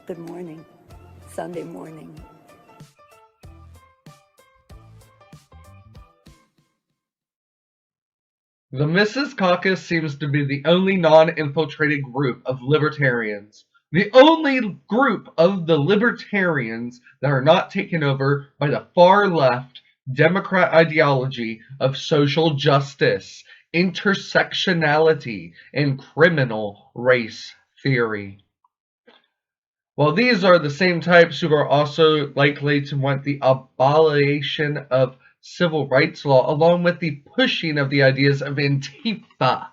Good morning, Sunday morning. The Mises Caucus seems to be the only non-infiltrated group of libertarians. The only group of the libertarians that are not taken over by the far-left Democrat ideology of social justice, intersectionality, and criminal race theory. While these are the same types who are also likely to want the abolition of civil rights law, along with the pushing of the ideas of Antifa,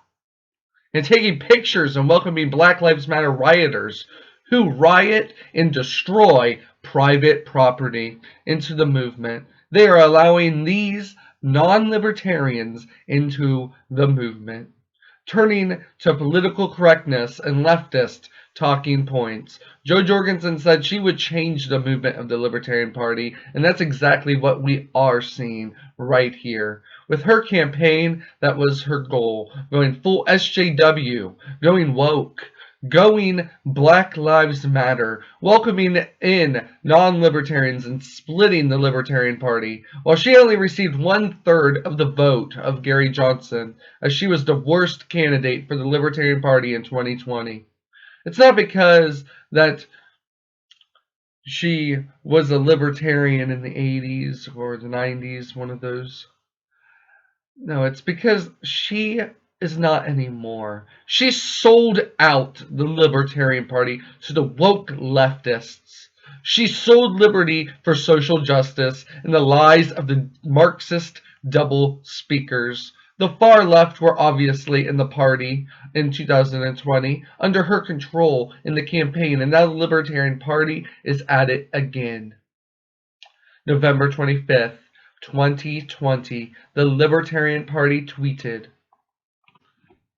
and taking pictures and welcoming Black Lives Matter rioters who riot and destroy private property into the movement. They are allowing these non-libertarians into the movement, turning to political correctness and leftist talking points. Jo Jorgensen said she would change the movement of the Libertarian Party, and that's exactly what we are seeing right here. With her campaign, that was her goal. Going full SJW, going woke, going Black Lives Matter, welcoming in non-libertarians and splitting the Libertarian Party, while she only received 1/3 of the vote of Gary Johnson, as she was the worst candidate for the Libertarian Party in 2020. It's not because that she was a libertarian in the 80s or the 90s, one of those. No, it's because she is not anymore. She sold out the Libertarian Party to the woke leftists. She sold liberty for social justice and the lies of the Marxist double-speakers. The far left were obviously in the party in 2020 under her control in the campaign, and now the Libertarian Party is at it again. November 25th, 2020, the Libertarian Party tweeted,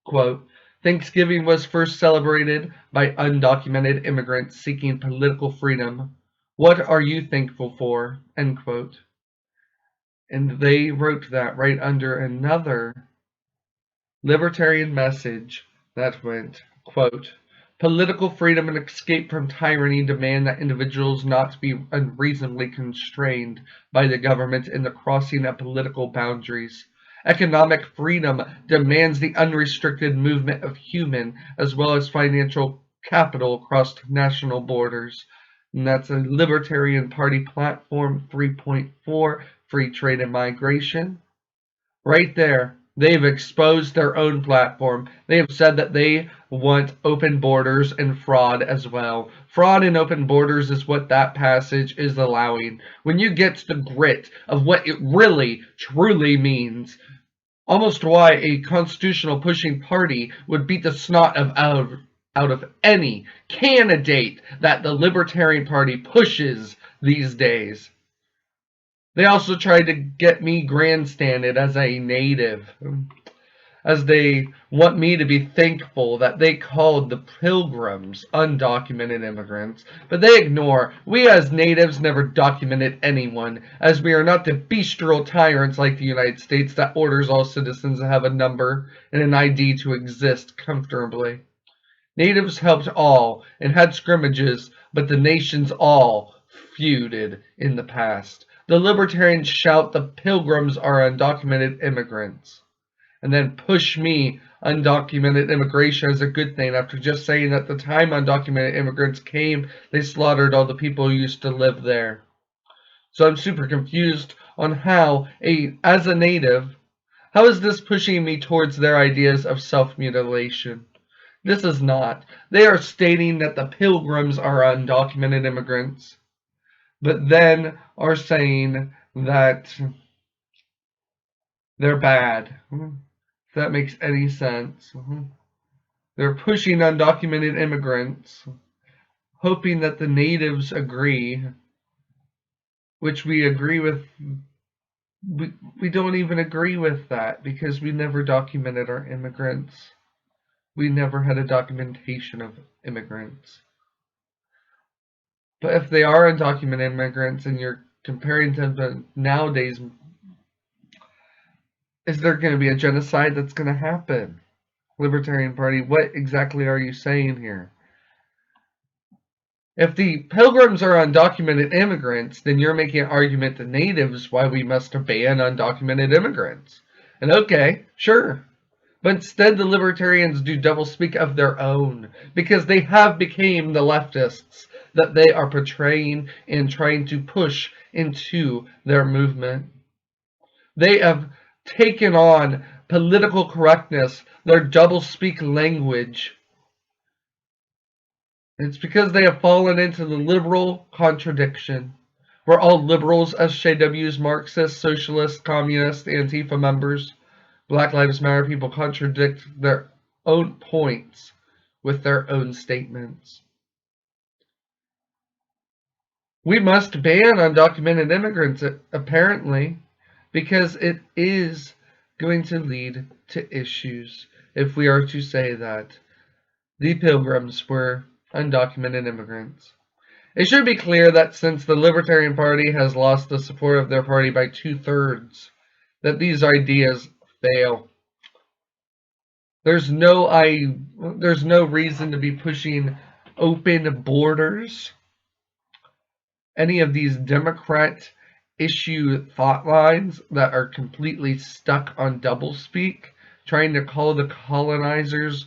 quote, Thanksgiving was first celebrated by undocumented immigrants seeking political freedom. What are you thankful for? End quote. And they wrote that right under another libertarian message that went, quote, Political freedom and escape from tyranny demand that individuals not be unreasonably constrained by the government in the crossing of political boundaries. Economic freedom demands the unrestricted movement of human as well as financial capital across national borders. And that's a Libertarian Party Platform 3.4, Free Trade and Migration. Right there, they've exposed their own platform. They have said that they want open borders and fraud as well. Fraud and open borders is what that passage is allowing. When you get to the grit of what it really, truly means, almost why a constitutional pushing party would beat the snot out of any candidate that the Libertarian Party pushes these days. They also tried to get me grandstanded as a native, as they want me to be thankful that they called the Pilgrims undocumented immigrants. But they ignore, we as natives never documented anyone, as we are not the bestial tyrants like the United States that orders all citizens to have a number and an ID to exist comfortably. Natives helped all and had scrimmages, but the nations all feuded in the past. The Libertarians shout the Pilgrims are undocumented immigrants, and then push me undocumented immigration as a good thing after just saying that the time undocumented immigrants came, they slaughtered all the people who used to live there. So I'm super confused on how, as a native, how is this pushing me towards their ideas of self-mutilation? This is not. They are stating that the Pilgrims are undocumented immigrants, but then are saying that they're bad. If that makes any sense. They're pushing undocumented immigrants, hoping that the natives agree, which we agree with. We don't even agree with that because we never documented our immigrants. We never had a documentation of immigrants. But if they are undocumented immigrants and you're comparing them to nowadays, is there going to be a genocide that's going to happen? Libertarian Party, what exactly are you saying here? If the Pilgrims are undocumented immigrants, then you're making an argument to natives why we must ban undocumented immigrants. And okay, sure. But instead the Libertarians do doublespeak of their own, because they have become the leftists that they are portraying and trying to push into their movement. They have taken on political correctness, their doublespeak language. It's because they have fallen into the liberal contradiction. We're all liberals, SJWs, Marxists, Socialists, Communists, Antifa members. Black Lives Matter people contradict their own points with their own statements. We must ban undocumented immigrants, apparently, because it is going to lead to issues if we are to say that the Pilgrims were undocumented immigrants. It should be clear that since the Libertarian Party has lost the support of their party by 2/3, that these ideas fail. There's no reason to be pushing open borders. Any of these Democrat issue thought lines that are completely stuck on doublespeak, trying to call the colonizers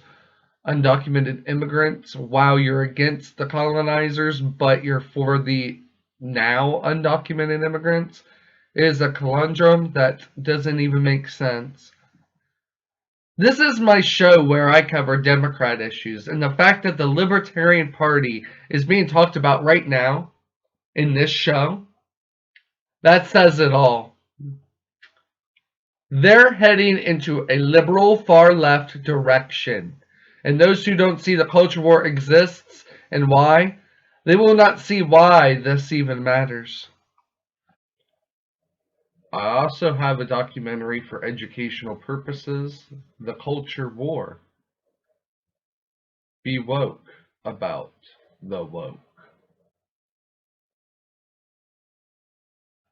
undocumented immigrants while you're against the colonizers, but you're for the now undocumented immigrants, is a conundrum that doesn't even make sense. This is my show where I cover Democrat issues, and the fact that the Libertarian Party is being talked about right now in this show, that says it all. They're heading into a liberal far-left direction. And those who don't see the culture war exists and why, they will not see why this even matters. I also have a documentary for educational purposes, The Culture War. Be woke about the woke.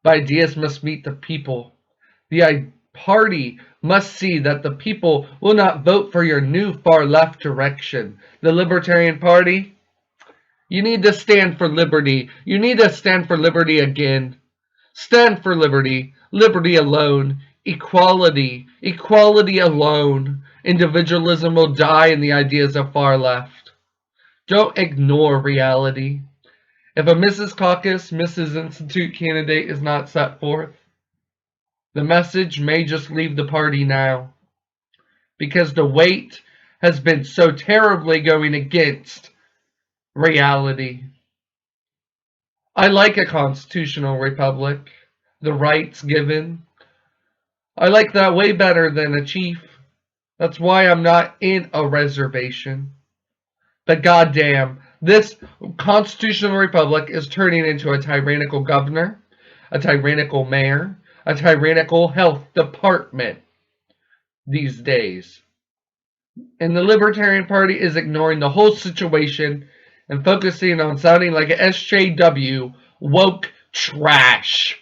The ideas must meet the people. The party must see that the people will not vote for your new far-left direction. The Libertarian Party, you need to stand for liberty. You need to stand for liberty again. Stand for liberty. Liberty alone. Equality. Equality alone. Individualism will die in the ideas of far left. Don't ignore reality. If a Mises Caucus, Mises Institute candidate is not set forth, the message may just leave the party now. Because the weight has been so terribly going against reality. I like a constitutional republic, the rights given. I like that way better than a chief. That's why I'm not in a reservation. But goddamn, this constitutional republic is turning into a tyrannical governor, a tyrannical mayor, a tyrannical health department these days. And the Libertarian Party is ignoring the whole situation and focusing on sounding like an SJW woke trash.